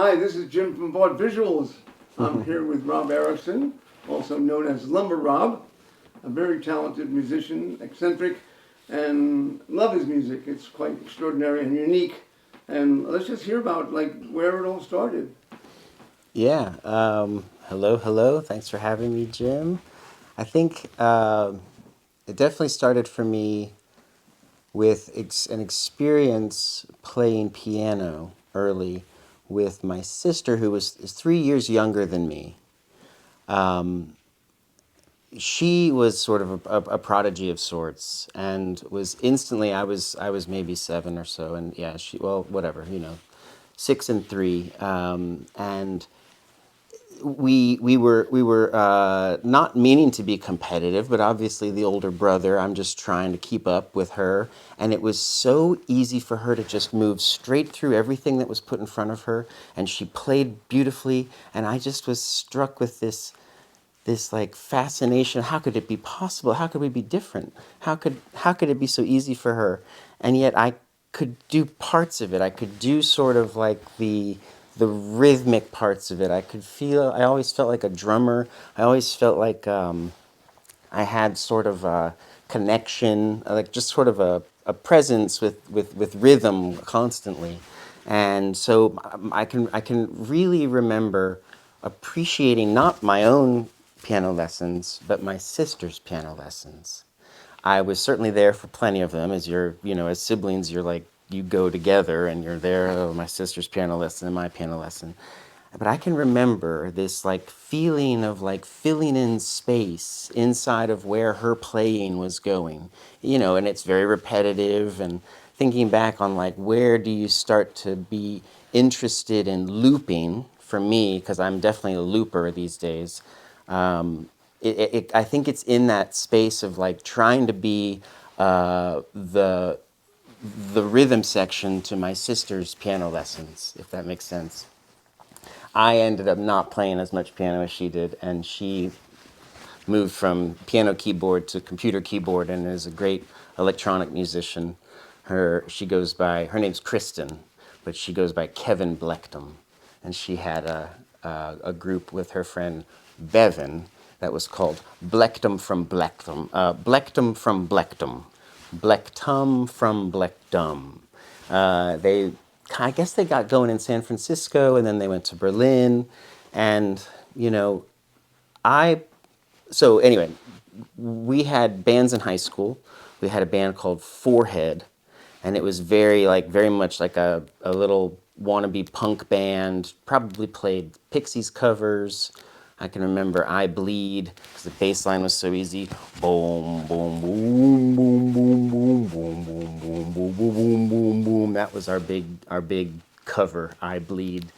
Hi, this is Jim from Vaudevisuals. I'm here with Rob Erickson, also known as Lumberob, a very talented musician, eccentric, and love his music. It's quite extraordinary and unique. And let's just hear about where it all started. Yeah. Hello. Thanks for having me, Jim. I think it definitely started for me with an experience playing piano early with my sister, who is 3 years younger than me. She was sort of a prodigy of sorts, and was instantly. I was maybe seven or so, and yeah, whatever, 6 and 3, and we were not meaning to be competitive, but obviously the older brother, I'm just trying to keep up with her, and it was so easy for her to just move straight through everything that was put in front of her, and she played beautifully, and I just was struck with this like fascination. How could it be possible? How could we be different? How could it be so easy for her? And yet I could do parts of it. I could do sort of like the rhythmic parts of it. I always felt like a drummer. I always felt like I had sort of a connection, like just sort of a presence with rhythm constantly. And so I can really remember appreciating not my own piano lessons, but my sister's piano lessons. I was certainly there for plenty of them. As siblings, you're like, you go together and you're there, oh, my sister's piano lesson and my piano lesson. But I can remember this like feeling of like filling in space inside of where her playing was going, and it's very repetitive. And thinking back on like, where do you start to be interested in looping for me, because I'm definitely a looper these days. I think it's in that space of like trying to be the rhythm section to my sister's piano lessons, if that makes sense. I ended up not playing as much piano as she did, and she moved from piano keyboard to computer keyboard and is a great electronic musician. Her name's Kristen, but she goes by Kevin Blechtem, and she had a group with her friend Bevan that was called Blechtem from Blechtem, Blechtem from Blechtem, Blechtum from Blechtum. They, I guess they got going in San Francisco, and then they went to Berlin, and you know, I so anyway, we had bands in high school. We had a band called Forehead, and it was very much like a little wannabe punk band. Probably played Pixies covers. I can remember "I Bleed" because the bass line was so easy. Boom, boom, boom, boom, boom, boom, boom, boom, boom, boom, boom, boom, boom, boom. That was our big cover. "I Bleed"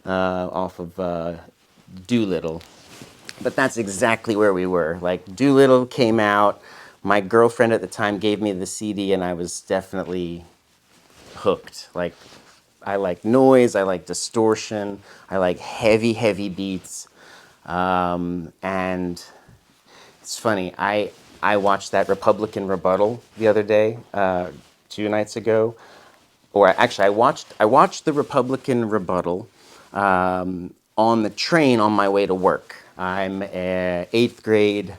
off of Doolittle. But that's exactly where we were. Like Doolittle came out. My girlfriend at the time gave me the CD, and I was definitely hooked. Like, I like noise, I like distortion, I like heavy beats. And it's funny. I watched that Republican rebuttal the other day, 2 nights ago, or actually, I watched the Republican rebuttal on the train on my way to work. I'm a eighth grade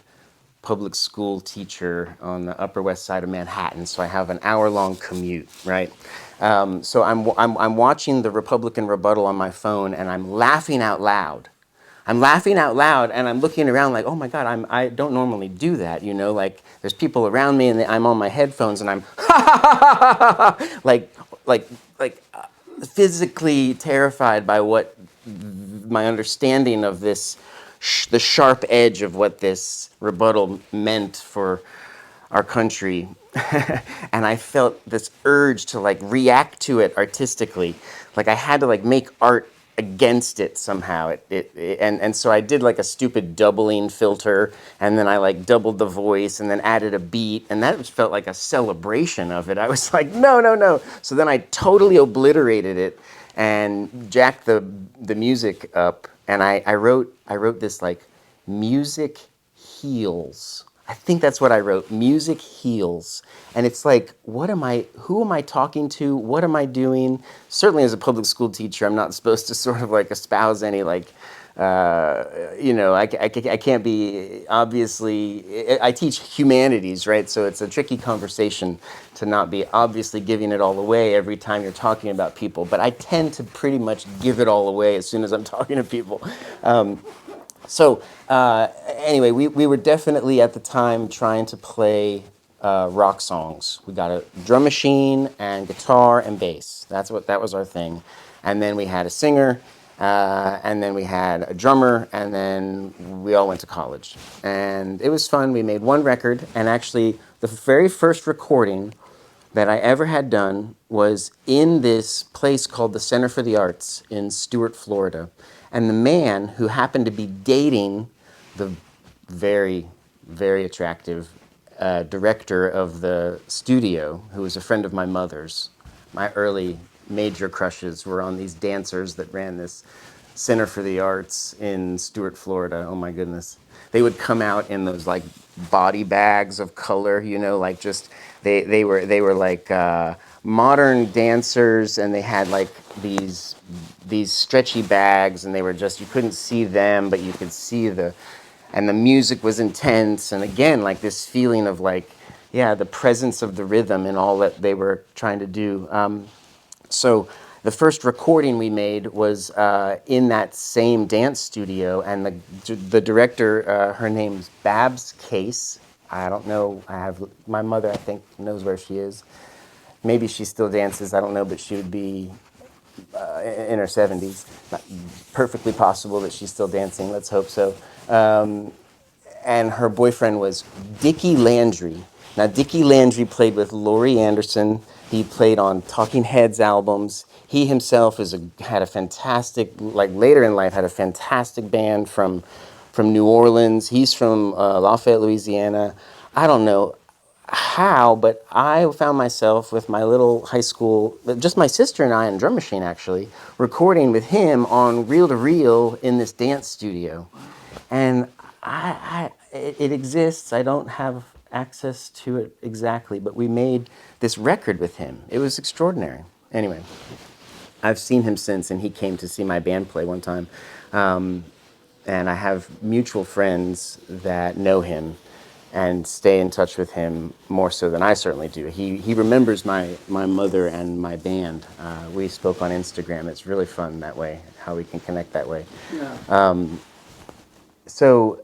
public school teacher on the Upper West Side of Manhattan, so I have an hour-long commute, right? So I'm watching the Republican rebuttal on my phone, and I'm laughing out loud. I'm laughing out loud, and I'm looking around like, oh my God, I don't normally do that, like there's people around me, and I'm on my headphones, and I'm like, like, like physically terrified by what my understanding of the sharp edge of what this rebuttal meant for our country. And I felt this urge to like react to it artistically. Like I had to like make art against it somehow. And so I did like a stupid doubling filter, and then I like doubled the voice and then added a beat, and that felt like a celebration of it. I was like, no, no, no. So then I totally obliterated it and jacked the music up, and I wrote this like music heals. I think that's what I wrote. Music heals. And it's like, who am I talking to? What am I doing? Certainly as a public school teacher, I'm not supposed to sort of like espouse any like, I can't be, obviously, I teach humanities, right? So it's a tricky conversation to not be obviously giving it all away every time you're talking about people. But I tend to pretty much give it all away as soon as I'm talking to people. So anyway, we were definitely at the time trying to play rock songs. We got a drum machine and guitar and bass. That was our thing. And then we had a singer, and then we had a drummer, and then we all went to college. And it was fun. We made one record, and actually the very first recording that I ever had done was in this place called the Center for the Arts in Stuart, Florida. And the man who happened to be dating the very, very attractive director of the studio, who was a friend of my mother's. My early major crushes were on these dancers that ran this Center for the Arts in Stuart, Florida. Oh my goodness. They would come out in those like body bags of color, like just they were like modern dancers, and they had like these stretchy bags, and they were just, you couldn't see them, but you could see and the music was intense, and again like this feeling of like, yeah, the presence of the rhythm and all that they were trying to do. So the first recording we made was in that same dance studio, and the director, her name's Babs Case. I don't know. My mother, I think, knows where she is. Maybe she still dances. I don't know, but she would be in her 70s. Not perfectly possible that she's still dancing. Let's hope so. And her boyfriend was Dickie Landry. Now, Dickie Landry played with Laurie Anderson. He played on Talking Heads albums. He himself had a fantastic, like later in life, had a fantastic band from New Orleans. He's from Lafayette, Louisiana. I don't know how, but I found myself with my little high school, just my sister and I, and drum machine actually, recording with him on reel to reel in this dance studio. And it exists. I don't have access to it exactly, but we made this record with him. It was extraordinary. Anyway, I've seen him since, and he came to see my band play one time. And I have mutual friends that know him and stay in touch with him more so than I certainly do. He remembers my mother and my band. We spoke on Instagram. It's really fun that way, how we can connect that way. Yeah. So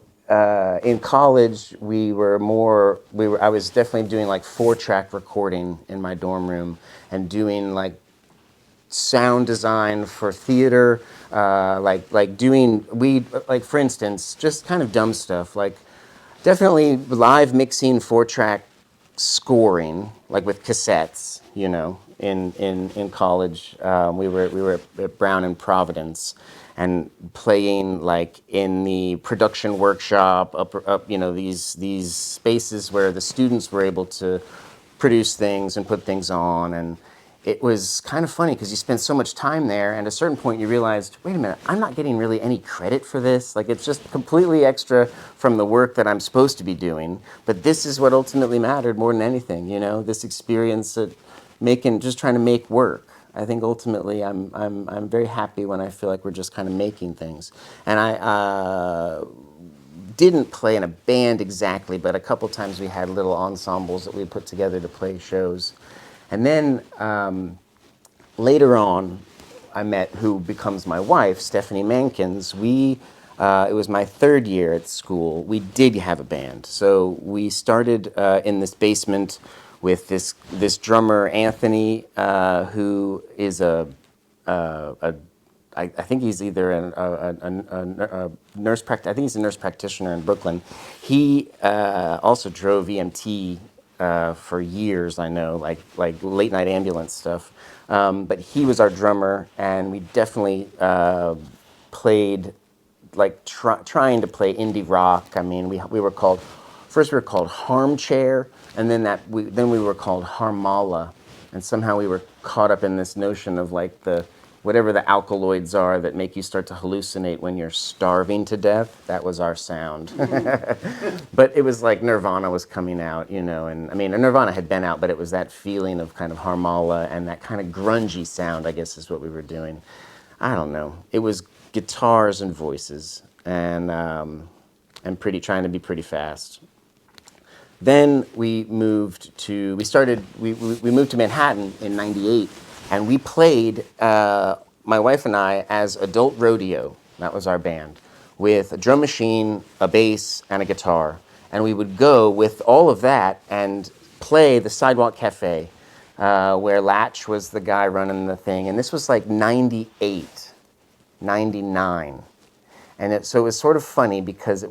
in college, I was definitely doing like 4-track recording in my dorm room and doing like sound design for theater, like for instance, just kind of dumb stuff, like definitely live mixing 4-track scoring, like with cassettes, in college. We were at Brown in Providence, and playing like in the production workshop, up these spaces where the students were able to produce things and put things on. And it was kind of funny because you spend so much time there, and at a certain point you realized, wait a minute, I'm not getting really any credit for this. Like, it's just completely extra from the work that I'm supposed to be doing. But this is what ultimately mattered more than anything, this experience at just trying to make work. I think ultimately I'm very happy when I feel like we're just kind of making things. And I didn't play in a band exactly, but a couple times we had little ensembles that we put together to play shows. And then later on, I met who becomes my wife, Stephanie Mankins. It was my 3rd year at school. We did have a band. So we started in this basement with this drummer, Anthony, who is I think he's either a nurse I think he's a nurse practitioner in Brooklyn. He also drove EMT for years, I know, like late night ambulance stuff. But he was our drummer, and we definitely played like trying to play indie rock. I mean, we were called Harmchair, and then we were called Harmala, and somehow we were caught up in this notion of like the whatever the alkaloids are that make you start to hallucinate when you're starving to death. That was our sound. But it was like Nirvana was coming out, you know, and I mean, Nirvana had been out, but it was that feeling of kind of Harmala and that kind of grungy sound, I guess, is what we were doing. I don't know. It was guitars and voices, and trying to be pretty fast. Then we moved to Manhattan in '98, and we played, my wife and I, as Adult Rodeo. That was our band, with a drum machine, a bass, and a guitar. And we would go with all of that and play the Sidewalk Cafe, where Latch was the guy running the thing. And this was like '98, '99. So it was sort of funny because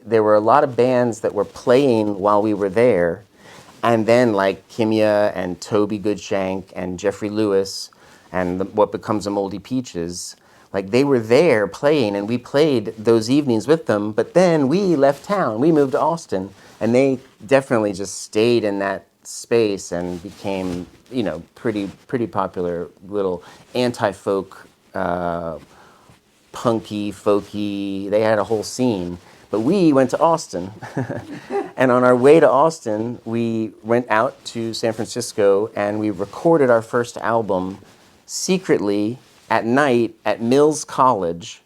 there were a lot of bands that were playing while we were there, and then like Kimya and Toby Goodshank and Jeffrey Lewis and what becomes of Moldy Peaches, like they were there playing, and we played those evenings with them. But then we left town, we moved to Austin, and they definitely just stayed in that space and became, you know, pretty popular little anti-folk, punky, folky. They had a whole scene. But we went to Austin. And on our way to Austin, we went out to San Francisco and we recorded our first album secretly at night at Mills College,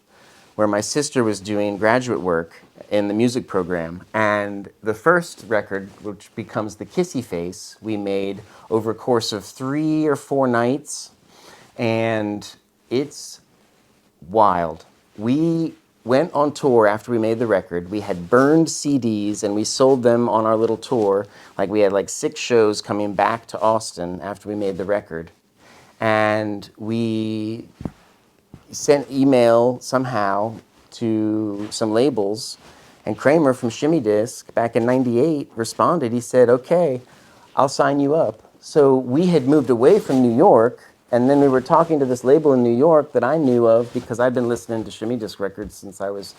where my sister was doing graduate work in the music program. And the first record, which becomes The Kissy Face, we made over a course of 3 or 4 nights. And it's wild. We went on tour after we made the record. We had burned CDs and we sold them on our little tour. Like we had like 6 shows coming back to Austin after we made the record. And we sent email somehow to some labels, and Kramer from Shimmy Disc back in '98 responded. He said, "Okay, I'll sign you up." So we had moved away from New York, and then we were talking to this label in New York that I knew of because I'd been listening to Shimmy Disc records since I was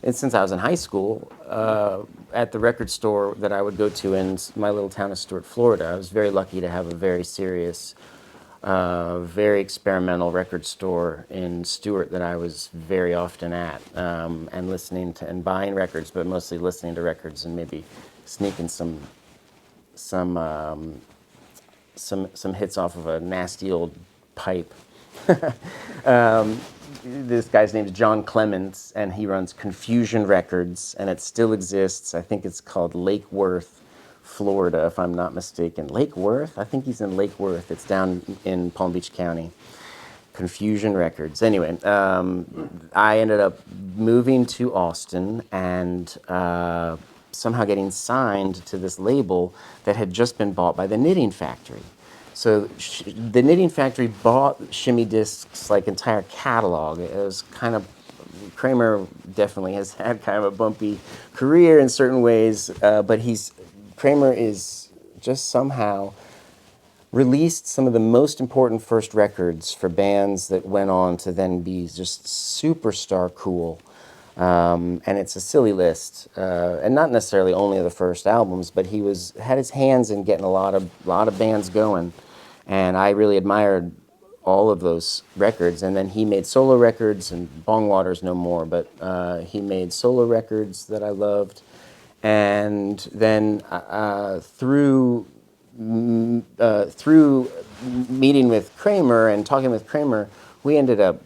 in high school, at the record store that I would go to in my little town of Stuart, Florida. I was very lucky to have a very serious, very experimental record store in Stuart that I was very often at, and listening to and buying records, but mostly listening to records and maybe sneaking some hits off of a nasty old pipe. This guy's name is John Clements, and he runs Confusion Records, and it still exists. I think it's called Lake Worth, Florida, if I'm not mistaken. Lake Worth? I think he's in Lake Worth. It's down in Palm Beach County. Confusion Records. Anyway, I ended up moving to Austin and somehow getting signed to this label that had just been bought by the Knitting Factory. So the Knitting Factory bought Shimmy Disc's like entire catalog. It was kind of, Kramer definitely has had kind of a bumpy career in certain ways, but Kramer is just somehow released some of the most important first records for bands that went on to then be just superstar cool. And it's a silly list, and not necessarily only the first albums, but he had his hands in getting a lot of bands going, and I really admired all of those records. And then he made solo records, and Bongwater's no more, but he made solo records that I loved. And then through meeting with Kramer and talking with Kramer, we ended up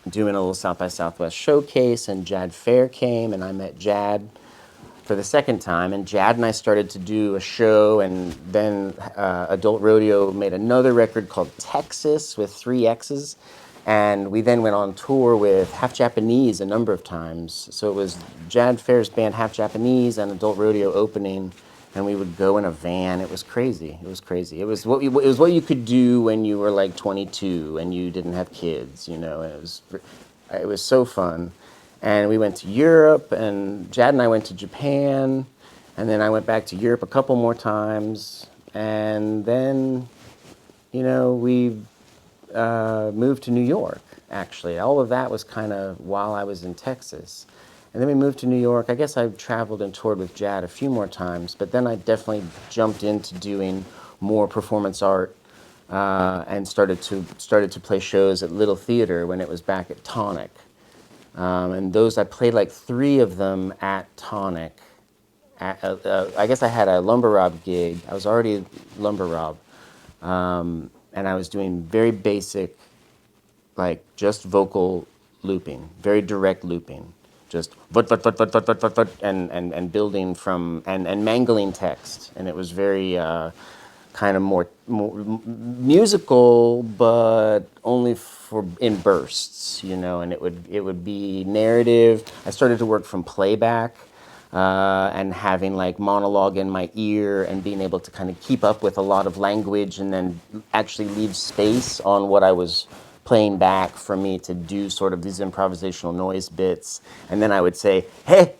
doing a little South by Southwest showcase, and Jad Fair came, and I met Jad for the second time, and Jad and I started to do a show, and then Adult Rodeo made another record called Texas with 3 X's, and we then went on tour with Half Japanese a number of times. So it was Jad Fair's band Half Japanese and Adult Rodeo opening, and we would go in a van. It was crazy. It was crazy. It was what you could do when you were like 22 and you didn't have kids, you know. It was so fun. And we went to Europe, and Jad and I went to Japan, and then I went back to Europe a couple more times, and then, you know, we moved to New York, actually. All of that was kind of while I was in Texas. And then we moved to New York. I guess I traveled and toured with Jad a few more times, but then I definitely jumped into doing more performance art and started to play shows at Little Theater when it was back at Tonic. And those I played like 3 of them at Tonic. I guess I had a Lumberob gig. I was already Lumberob, and I was doing very basic, like just vocal looping, very direct looping, just but, and building from and mangling text, and it was very kind of more musical, but only for in bursts, and it would be narrative. I started to work from playback. And having like monologue in my ear and being able to kind of keep up with a lot of language and then actually leave space on what I was playing back for me to do sort of these improvisational noise bits. And then I would say, hey,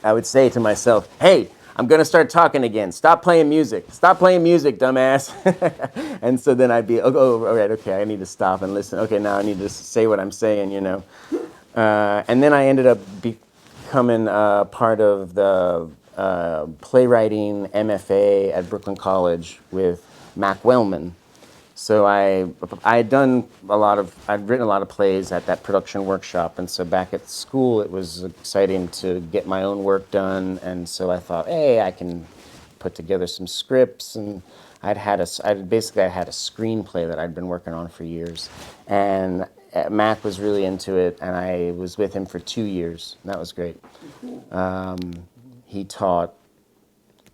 I would say to myself, hey, I'm going to start talking again. Stop playing music. Stop playing music, dumbass. And so then I'd be, oh, all right, okay, I need to stop and listen. Okay, now I need to say what I'm saying, And then I ended up becoming part of the playwriting MFA at Brooklyn College with Mac Wellman. So I'd written a lot of plays at that production workshop, and so back at school it was exciting to get my own work done, and so I thought, hey, I can put together some scripts, and I had a screenplay that I'd been working on for years, and Mac was really into it, and I was with him for 2 years, and that was great. He taught,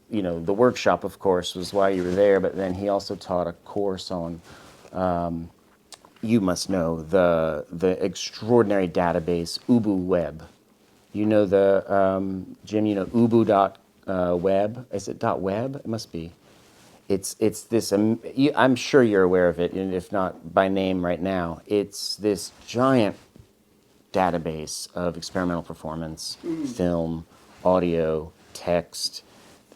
the workshop, of course, was why you were there, but then he also taught a course on, you must know, the extraordinary database, Ubu Web. You know Jim, Ubu web? Is it .web? It must be. It's this, I'm sure you're aware of it, and if not by name right now. It's this giant database of experimental performance, film, audio, text.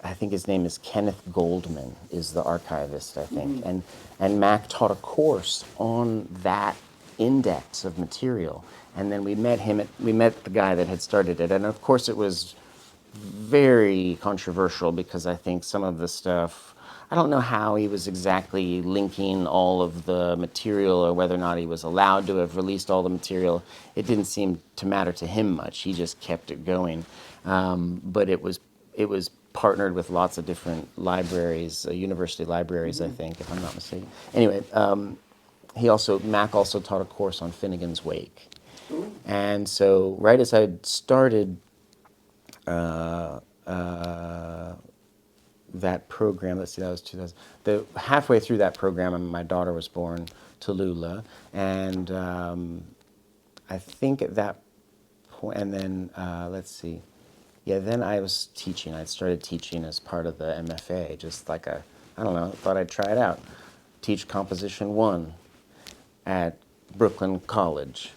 I think his name is Kenneth Goldman, is the archivist, I think. And Mac taught a course on that index of material. And then we met the guy that had started it. And of course it was very controversial because I think some of the stuff, I don't know how he was exactly linking all of the material or whether or not he was allowed to have released all the material. It didn't seem to matter to him much. He just kept it going. But it was partnered with lots of different libraries, university libraries, I think, if I'm not mistaken. Anyway, Mac also taught a course on Finnegan's Wake. And so right as I started that program, let's see, that was 2000. Halfway through that program, my daughter was born, Tallulah, and I think at that point, and then let's see, yeah, then I was teaching. I started teaching as part of the MFA, just like I don't know, thought I'd try it out. Teach Composition 1 at Brooklyn College,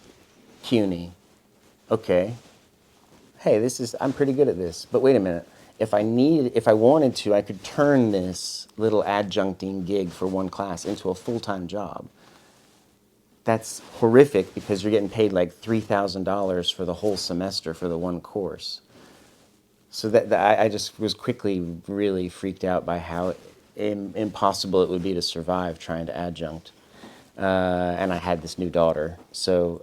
CUNY. Okay. Hey, I'm pretty good at this. But wait a minute. If I wanted to, I could turn this little adjuncting gig for one class into a full-time job. That's horrific because you're getting paid like $3,000 for the whole semester for the one course. So I just was quickly really freaked out by how impossible it would be to survive trying to adjunct. And I had this new daughter. So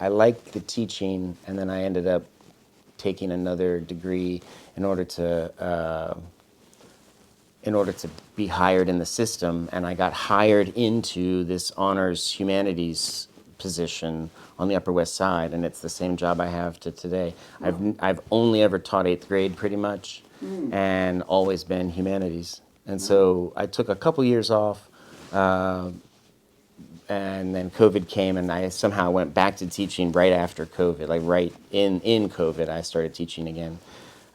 I liked the teaching, and then I ended up taking another degree in order to be hired in the system, and I got hired into this honors humanities position on the Upper West Side, and it's the same job I have to today. I've only ever taught 8th grade pretty much, and always been humanities. And so I took a couple years off, and then COVID came, and I somehow went back to teaching right after COVID, like right in COVID, I started teaching again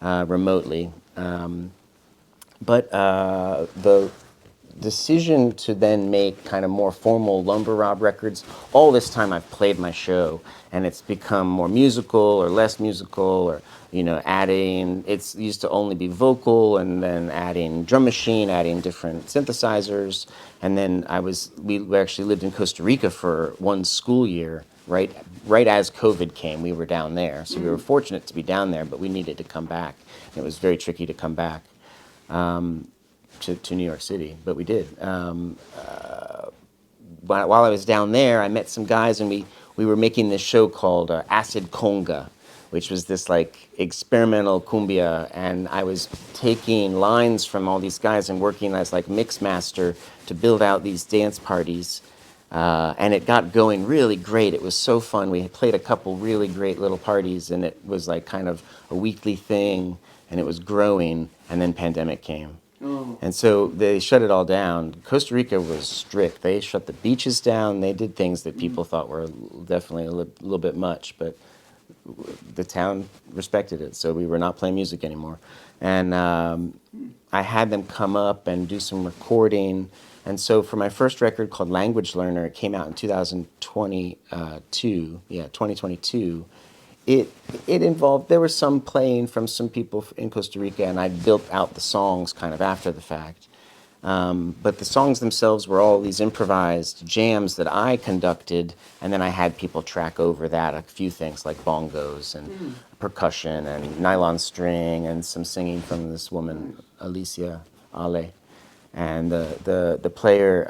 remotely. But the decision to then make kind of more formal Lumberob records, all this time I've played my show, and it's become more musical or less musical, or adding, it used to only be vocal, and then adding drum machine, adding different synthesizers, and then we actually lived in Costa Rica for one school year, right as COVID came. We were down there, so we were fortunate to be down there, but we needed to come back. It was very tricky to come back. to New York City, but we did. While I was down there, I met some guys, and we were making this show called Acid Conga, which was this like experimental cumbia, and I was taking lines from all these guys and working as like mix master to build out these dance parties. And it got going really great. It was so fun. We had played a couple really great little parties, and it was like kind of a weekly thing, and it was growing, and then pandemic came. Oh. And so they shut it all down. Costa Rica was strict. They shut the beaches down. They did things that people thought were definitely a little bit much, but the town respected it. So we were not playing music anymore. And I had them come up and do some recording. And so for my first record called Language Learner, it came out in 2022. It involved, there was some playing from some people in Costa Rica, and I built out the songs kind of after the fact. But the songs themselves were all these improvised jams that I conducted, and then I had people track over that, a few things like bongos and percussion and nylon string and some singing from this woman, Alicia Ale. And the player,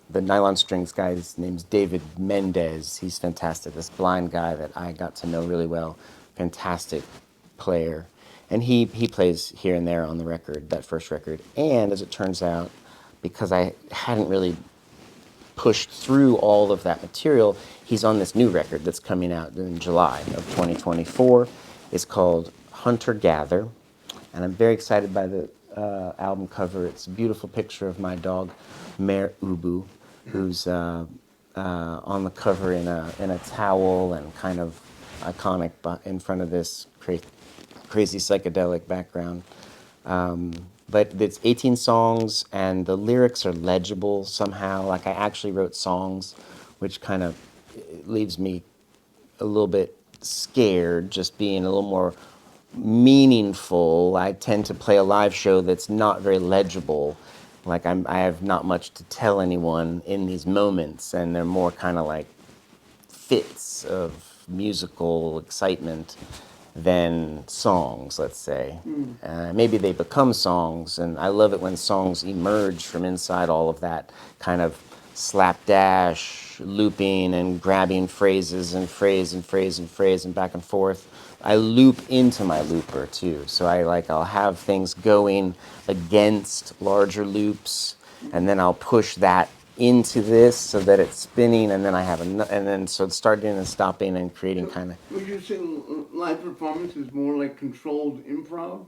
the nylon strings guy, his name's David Mendez. He's fantastic. This blind guy that I got to know really well. Fantastic player. And he plays here and there on the record, that first record. And as it turns out, because I hadn't really pushed through all of that material, he's on this new record that's coming out in July of 2024. It's called Hunter Gather. And I'm very excited by the album cover. It's a beautiful picture of my dog, Mare Ubu, who's on the cover in a towel and kind of iconic in front of this crazy psychedelic background. But it's 18 songs, and the lyrics are legible somehow. Like I actually wrote songs, which kind of leaves me a little bit scared, just being a little more meaningful. I tend to play a live show that's not very legible. Like I have not much to tell anyone in these moments, and they're more kind of like fits of musical excitement than songs, let's say. Maybe they become songs, and I love it when songs emerge from inside all of that kind of slapdash, looping and grabbing phrases and phrase and phrase and phrase and back and forth. I loop into my looper too, so I'll have things going against larger loops, and then I'll push that into this so that it's spinning, and then I have and then so it's starting and stopping and creating kind of. Would you say live performance is more like controlled improv?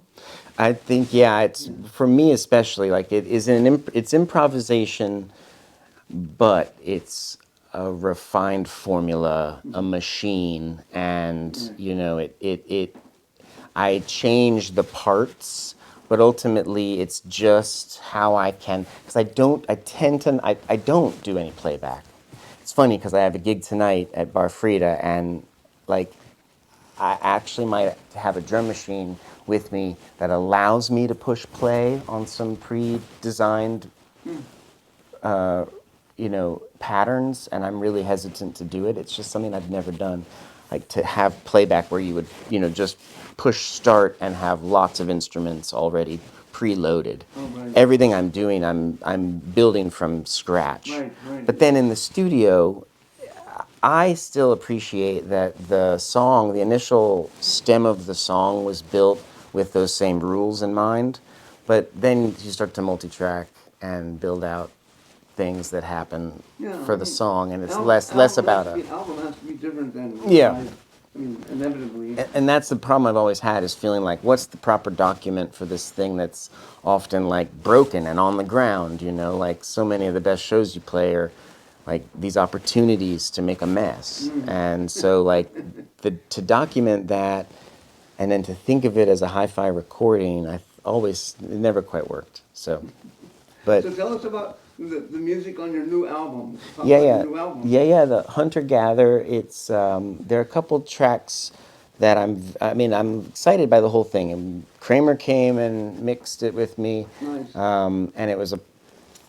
I think it's for me especially like it is it's improvisation, but it's a refined formula, a machine, and I change the parts, but ultimately it's just how I can, because I don't do any playback. It's funny because I have a gig tonight at Bar Frida, and like I actually might have a drum machine with me that allows me to push play on some pre-designed patterns, and I'm really hesitant to do it. It's just something I've never done, like to have playback where you would, just push start and have lots of instruments already preloaded. Oh, right. Everything I'm doing, I'm building from scratch. Right. But then in the studio, I still appreciate that the song, the initial stem of the song was built with those same rules in mind, but then you start to multi-track and build out things that happen for the song, and it's less about The album has to be different than Yeah. Inevitably. And that's the problem I've always had, is feeling like, what's the proper document for this thing that's often like broken and on the ground, like so many of the best shows you play are like these opportunities to make a mess. And so like to document that and then to think of it as a hi-fi recording, it never quite worked. So Tell us about the music on your new album. Yeah. New album. The Hunter Gather. It's there are a couple tracks that I'm excited by the whole thing. And Kramer came and mixed it with me, Nice. and it was a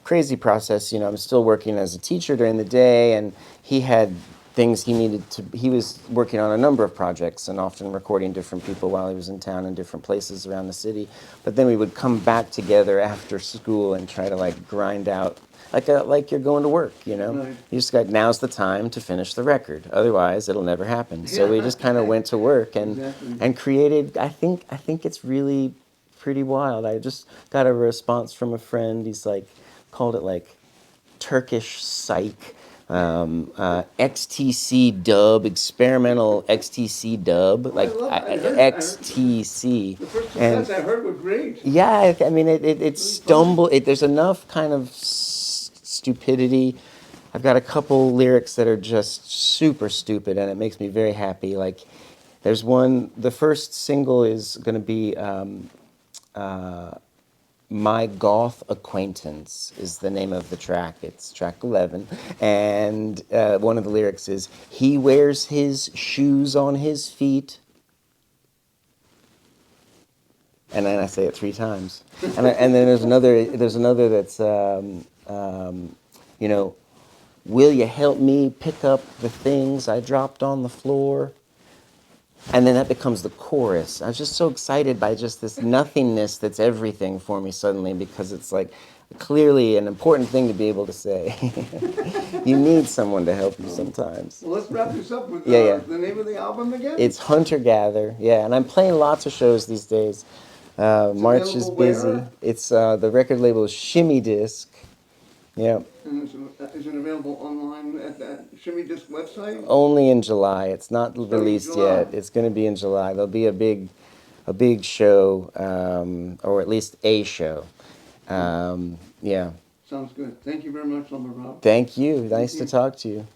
crazy process. I'm still working as a teacher during the day, and he had things he needed to. He was working on a number of projects and often recording different people while he was in town in different places around the city. But then we would come back together after school and try to like grind out like you're going to work, you know. Right. You just got now's the time to finish the record. Otherwise, it'll never happen. So we just kind of went to work and Exactly. and created. I think it's really pretty wild. I just got a response from a friend. He's like called it like Turkish psych, XTC dub, experimental XTC dub, Oh, I like love it. XTC. The first two And sets I heard were great. yeah, I mean, it stumbled. There's enough kind of stupidity. I've got a couple lyrics that are just super stupid, and it makes me very happy. Like, there's one. The first single is going to be "My Goth Acquaintance" is the name of the track. It's track 11, and one of the lyrics is, "He wears his shoes on his feet." And then I say it 3 times, and then there's another that's you know, will you help me pick up the things I dropped on the floor? And then that becomes the chorus. I was just so excited by just this nothingness that's everything for me suddenly, because it's like clearly an important thing to be able to say. You need someone to help you sometimes. Well, let's wrap this up with Yeah. the name of the album again. It's Hunter Gather, yeah, and I'm playing lots of shows these days. March is available busy. where? It's the record label is Shimmy Disc. Yeah, And is it available online at that Shimmy Disc website? only in July. It's not released July. yet. It's going to be in July. There'll be a big show, or at least a show. Yeah. Sounds good. Thank you very much, Lumberob. Thank you. Nice to you. talk to you.